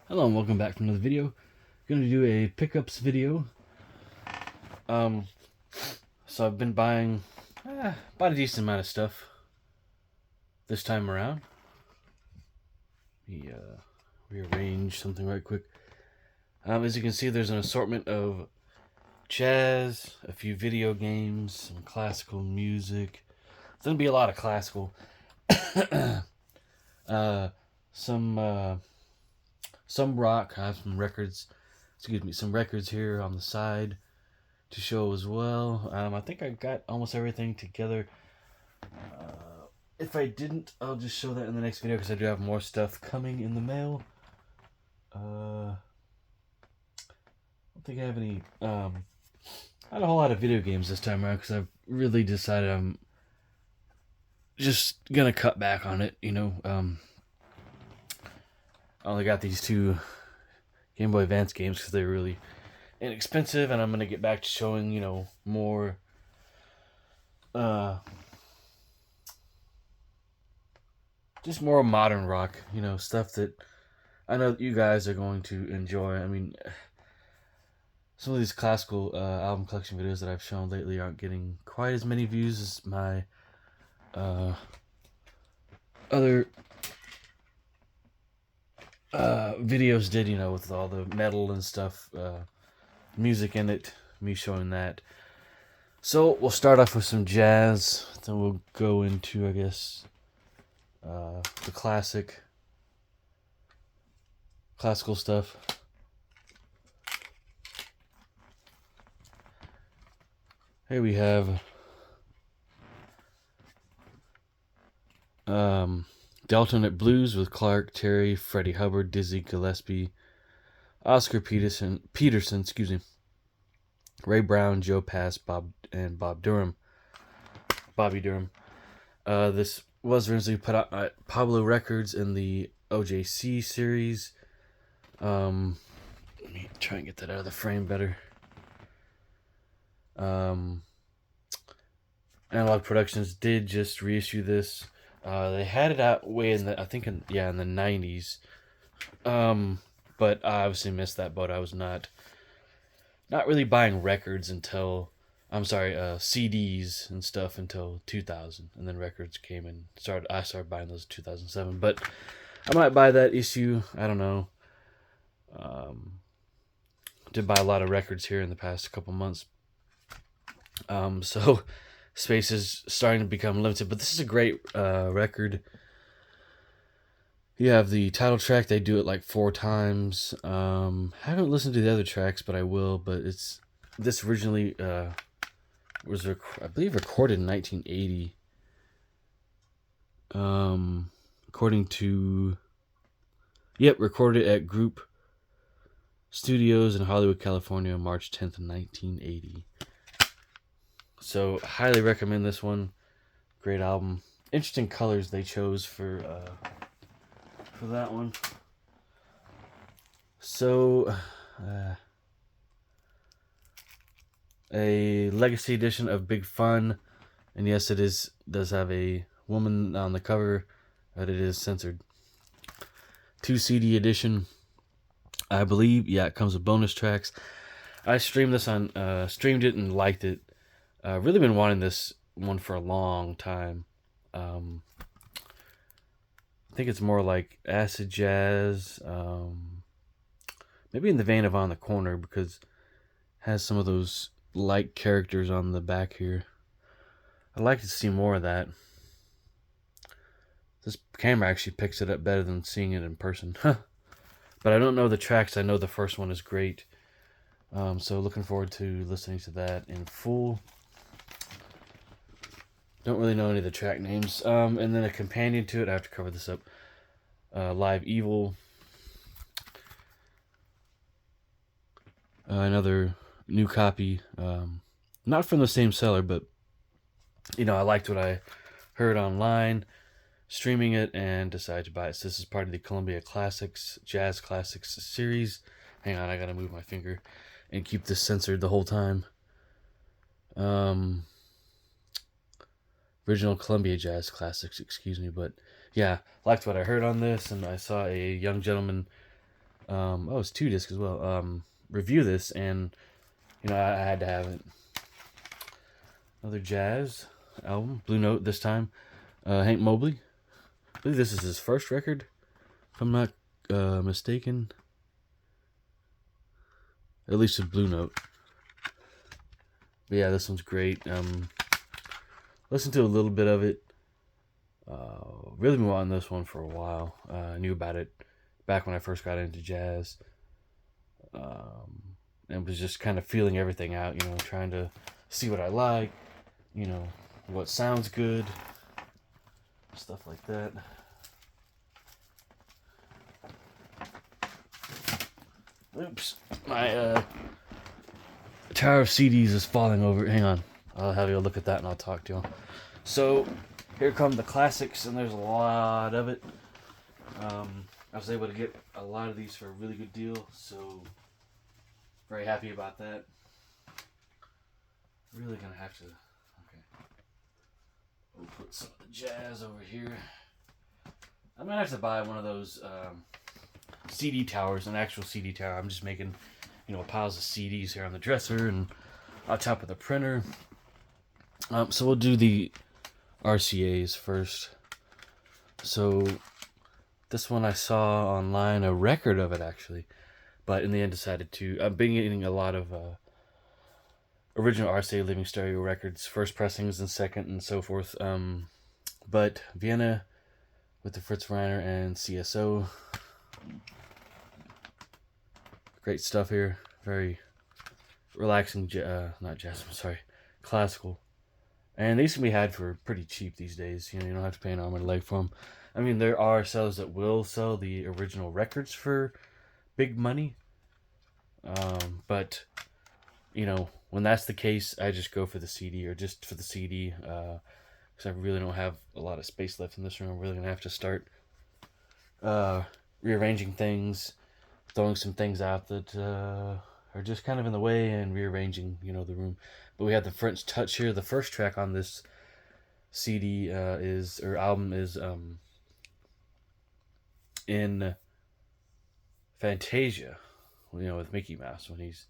Hello and welcome back from another video. Going to do a pickups video. Um, so I've been buying about a decent amount of stuff this time around. Let me rearrange something right quick. As you can see, there's an assortment of jazz, a few video games, some classical music. It's going to be a lot of classical. uh, some some rock. I have some records. Excuse me, some records here on the side to show as well. I think I got almost everything together. If I didn't, I'll just show that in the next video because I do have more stuff coming in the mail. I don't think I have any. Not a whole lot of video games this time around because I've really decided I'm just gonna cut back on it. I only got these two Game Boy Advance games because they're really inexpensive, and I'm gonna get back to showing more just more modern rock, stuff that I know that you guys are going to enjoy. I mean, some of these classical album collection videos that I've shown lately aren't getting quite as many views as my other videos did, with all the metal and stuff, music in it, me showing that. So we'll start off with some jazz, then we'll go into, I guess, the classical stuff. Here we have Deltonate Blues with Clark Terry, Freddie Hubbard, Dizzy Gillespie, Oscar Peterson, Ray Brown, Joe Pass, Bobby Durham. This was originally put out at Pablo Records in the OJC series. Let me try and get that out of the frame better. Analog Productions did just reissue this. They had it out way in the in the 90s. But I obviously missed that boat. I was not really buying records until CDs and stuff until 2000, and then records came and I started buying those in 2007. But I might buy that issue. I don't know. Did buy a lot of records here in the past couple months. So space is starting to become limited, but this is a great record. You have the title track. They do it like 4 times. Haven't listened to the other tracks, but I will. But this originally was I believe recorded in 1980. According to recorded at Group Studios in Hollywood, California, March 10th, 1980. So highly recommend this one. Great album. Interesting colors they chose for that one. So a legacy edition of Big Fun, and yes, does have a woman on the cover, but it is censored. 2 CD edition, I believe. Yeah, it comes with bonus tracks. I streamed it and liked it. Really been wanting this one for a long time. I think it's more like acid jazz, maybe in the vein of On the Corner, because it has some of those light characters on the back here. I'd like to see more of that. This camera actually picks it up better than seeing it in person. But I don't know the tracks. I know the first one is great. So looking forward to listening to that in full. Don't really know any of the track names. And then a companion to it, I have to cover this up. Live Evil. Another new copy. Not from the same seller, but I liked what I heard online, streaming it, and decided to buy it. So this is part of the Columbia Classics, Jazz Classics series. Hang on, I gotta move my finger and keep this censored the whole time. Original Columbia Jazz Classics, excuse me. But yeah, liked what I heard on this, and I saw a young gentleman Oh, it's 2 discs as well. Review this, and I had to have it. Another jazz album, Blue Note this time. Hank Mobley. I believe this is his first record, if I'm not mistaken. At least with Blue Note. But yeah, this one's great. Listened to a little bit of it. Really been wanting this one for a while. I knew about it back when I first got into jazz. And was just kind of feeling everything out, trying to see what I like, what sounds good, stuff like that. Oops, my tower of CDs is falling over. Hang on, I'll have you look at that and I'll talk to you. So here come the classics, and there's a lot of it. I was able to get a lot of these for a really good deal, so very happy about that. Really gonna have to. Okay, we'll put some of the jazz over here. I'm gonna have to buy one of those CD towers, an actual CD tower. I'm just making, piles of CDs here on the dresser and on top of the printer. So we'll do the RCAs first. So this one I saw online, a record of it actually, but in the end decided to. I've been getting a lot of original RCA Living Stereo records, first pressings and second and so forth. But Vienna with the Fritz Reiner and CSO. Great stuff here. Very relaxing, not jazz, I'm sorry, classical. And these can be had for pretty cheap these days. You don't have to pay an arm and a leg for them. I mean, there are sellers that will sell the original records for big money. But, when that's the case, I just go for the CD, or just for the CD, because I really don't have a lot of space left in this room. I'm really going to have to start rearranging things, throwing some things out that are just kind of in the way, and rearranging, the room. But we have the French Touch here. The first track on this CD album is in Fantasia, with Mickey Mouse when he's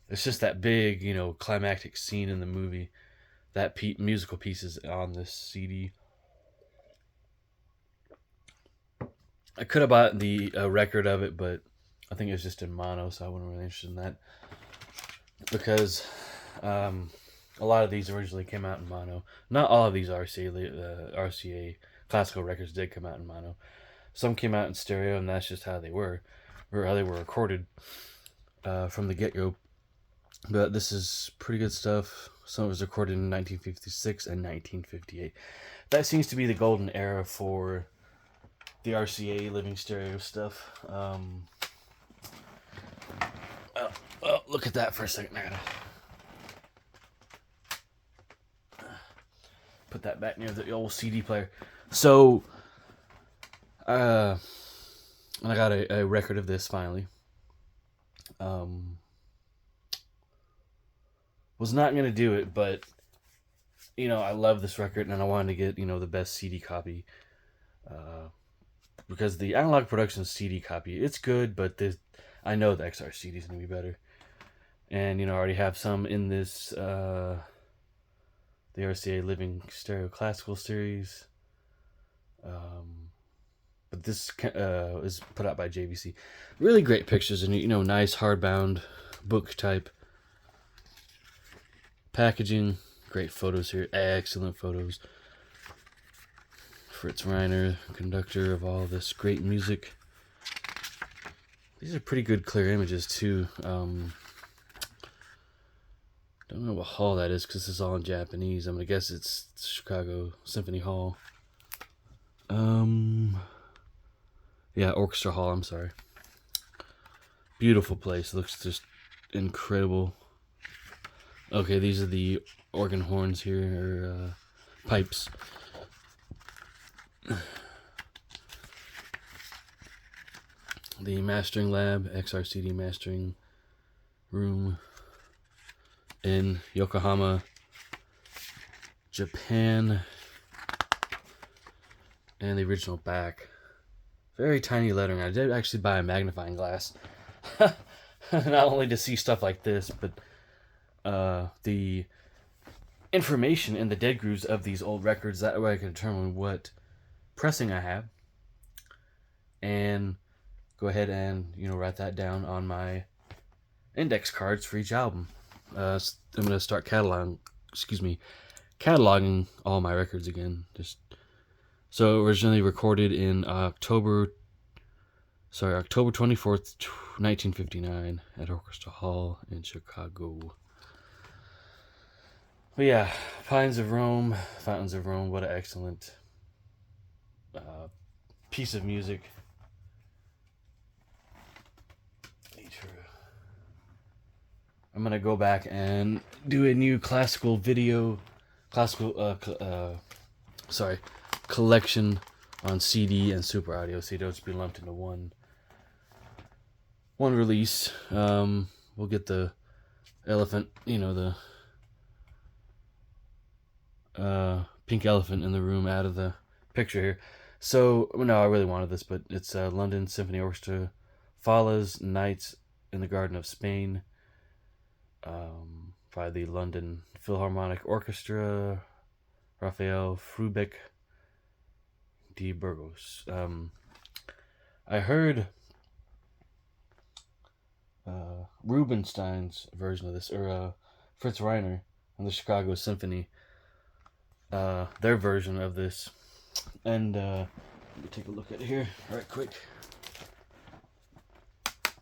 it's just that big, climactic scene in the movie. That musical piece is on this CD. I could have bought the record of it, but I think it was just in mono, so I wasn't really interested in that. Because a lot of these originally came out in mono. Not all of these RCA classical records did come out in mono. Some came out in stereo, and that's just how they were, or how they were recorded from the get-go. But this is pretty good stuff. Some of it was recorded in 1956 and 1958. That seems to be the golden era for the RCA Living Stereo stuff. Look at that for a second. I gotta put that back near the old CD player. So, and I got a record of this finally. Was not gonna do it, but I love this record, and I wanted to get the best CD copy. Because the Analog Productions CD copy, it's good, but I know the XR CD is gonna be better. And I already have some in this the RCA Living Stereo Classical series. But this is put out by JVC. Really great pictures, and nice hardbound book type packaging. Great photos here, excellent photos. Fritz Reiner, conductor of all this great music. These are pretty good clear images too. Don't know what hall that is because this is all in Japanese. I'm gonna guess it's Chicago Symphony Hall. Yeah, Orchestra Hall. I'm sorry. Beautiful place. Looks just incredible. Okay, these are the organ horns here, or pipes. The mastering lab, XRCD mastering room in Yokohama, Japan. and the original back. Very tiny lettering. I did actually buy a magnifying glass. Not only to see stuff like this, but the information in the dead grooves of these old records. That way I can determine what pressing I have. And go ahead and, write that down on my index cards for each album. I'm going to start cataloging all my records again. So originally recorded in October 24th, 1959 at Orchestra Hall in Chicago. But yeah, Pines of Rome, Fountains of Rome, what an excellent piece of music. I'm going to go back and do a new collection on CD and Super Audio. So they'll just be lumped into one release. We'll get the elephant, the pink elephant in the room out of the picture here. So, no, I really wanted this, but it's London Symphony Orchestra, Fallas Nights in the Garden of Spain, by the London Philharmonic Orchestra, Raphael Frubeck de Burgos. I heard Rubinstein's version of this, or Fritz Reiner and the Chicago Symphony, their version of this. And let me take a look at it here right quick.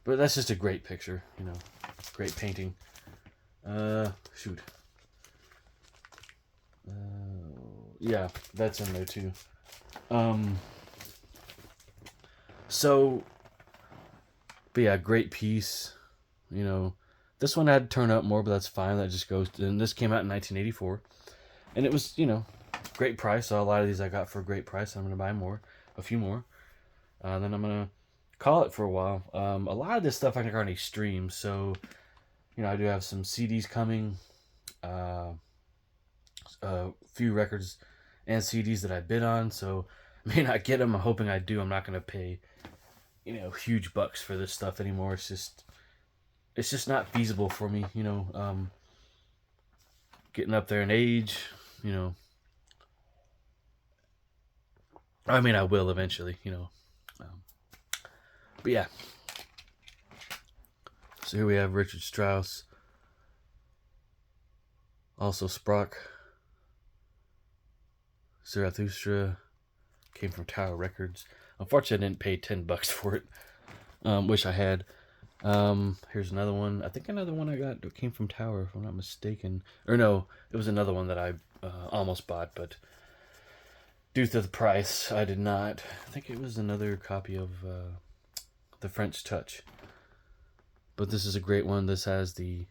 But that's just a great picture, great painting. Yeah, that's in there too. But yeah, great piece. This one had to turn up more, but that's fine. That just goes. And this came out in 1984, and it was, great price. So a lot of these I got for a great price. I'm gonna buy a few more. Then I'm gonna call it for a while. A lot of this stuff I can already stream, so I do have some CDs coming, a few records and CDs that I bid on, so I may not get them. I'm hoping I do. I'm not gonna pay, huge bucks for this stuff anymore. It's just not feasible for me, getting up there in age, I mean, I will eventually, but yeah. So here we have Richard Strauss, also Sprach, Zarathustra, came from Tower Records. Unfortunately, I didn't pay $10 for it. Wish I had. Here's another one. I think another one I got that came from Tower, if I'm not mistaken. Or no, it was another one that I almost bought, but due to the price, I did not. I think it was another copy of The French Touch. But this is a great one. This has the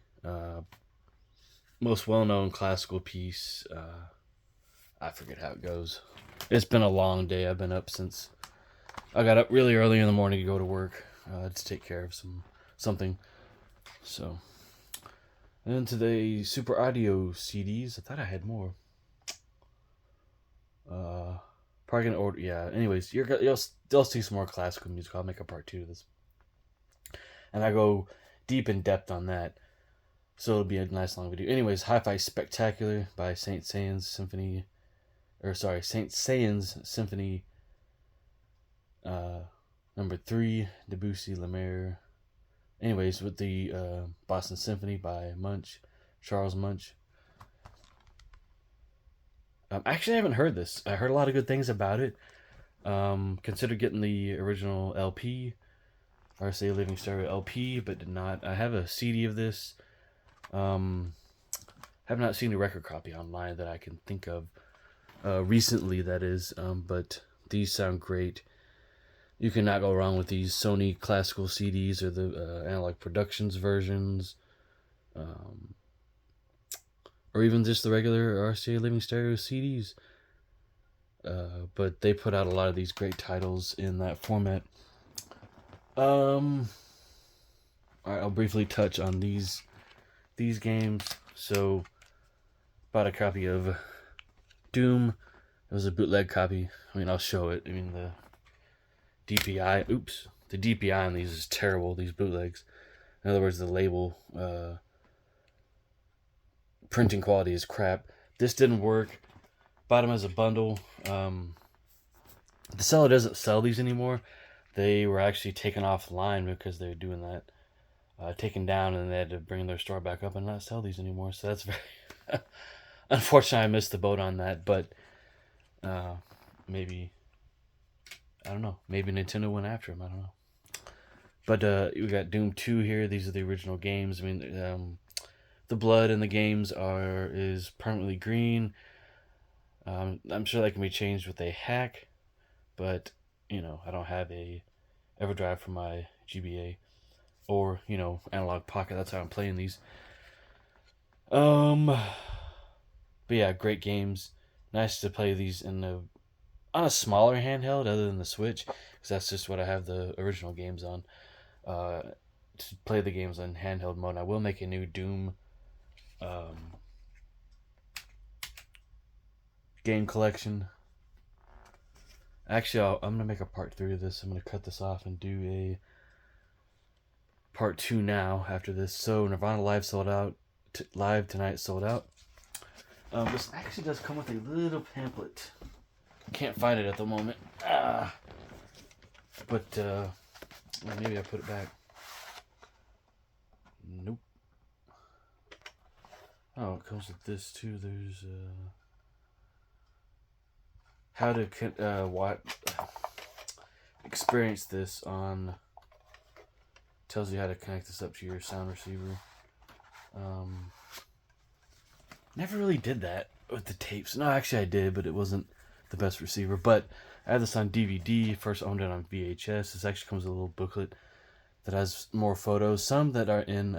most well-known classical piece. I forget how it goes. It's been a long day. I've been up since I got up really early in the morning to go to work to take care of something. So, and then to the Super Audio CDs. I thought I had more. Probably gonna order. Yeah. Anyways, you'll see some more classical music. I'll make a part 2 of this, and I go deep in depth on that. So it'll be a nice long video. Anyways, Hi-Fi Spectacular by Saint Saëns Symphony. Number 3, Debussy, Lemaire. Anyways, with the Boston Symphony by Charles Munch. Actually, I haven't heard this. I heard a lot of good things about it. Considered getting the original LP, RCA Living Stereo LP, but did not. I have a CD of this. Have not seen a record copy online that I can think of recently, that is. But these sound great. You cannot go wrong with these Sony classical CDs or the Analog Productions versions. Or even just the regular RCA Living Stereo CDs. But they put out a lot of these great titles in that format. Alright, I'll briefly touch on these games. So, bought a copy of Doom, It was a bootleg copy. I mean, I'll show it. I mean, the DPI. Oops, the DPI on these is terrible. These bootlegs. In other words, the label printing quality is crap. This didn't work. Bought them as a bundle. The seller doesn't sell these anymore. They were actually taken offline because they were doing that. Taken down, and they had to bring their store back up and not sell these anymore. So that's very unfortunately. I missed the boat on that, but maybe I don't know. Maybe Nintendo went after him. I don't know. But we got Doom 2 here. These are the original games. I mean, the blood in the games is permanently green. I'm sure that can be changed with a hack, but I don't have a EverDrive for my GBA or Analog Pocket. That's how I'm playing these. But yeah, great games. Nice to play these on a smaller handheld other than the Switch, because that's just what I have the original games on. To play the games on handheld mode. I will make a new Doom game collection. Actually, I'm gonna make a part 3 of this. I'm gonna cut this off and do a part 2 now after this. So Nirvana Live sold out. Live Tonight sold out. This actually does come with a little pamphlet. Can't find it at the moment. But well, maybe I put it back. Nope. Oh, it comes with this too. There's how to experience this on. Tells you how to connect this up to your sound receiver. Never really did that with the tapes. No, actually I did, but it wasn't the best receiver. But I had this on DVD. First owned it on VHS. This actually comes with a little booklet that has more photos. Some that are in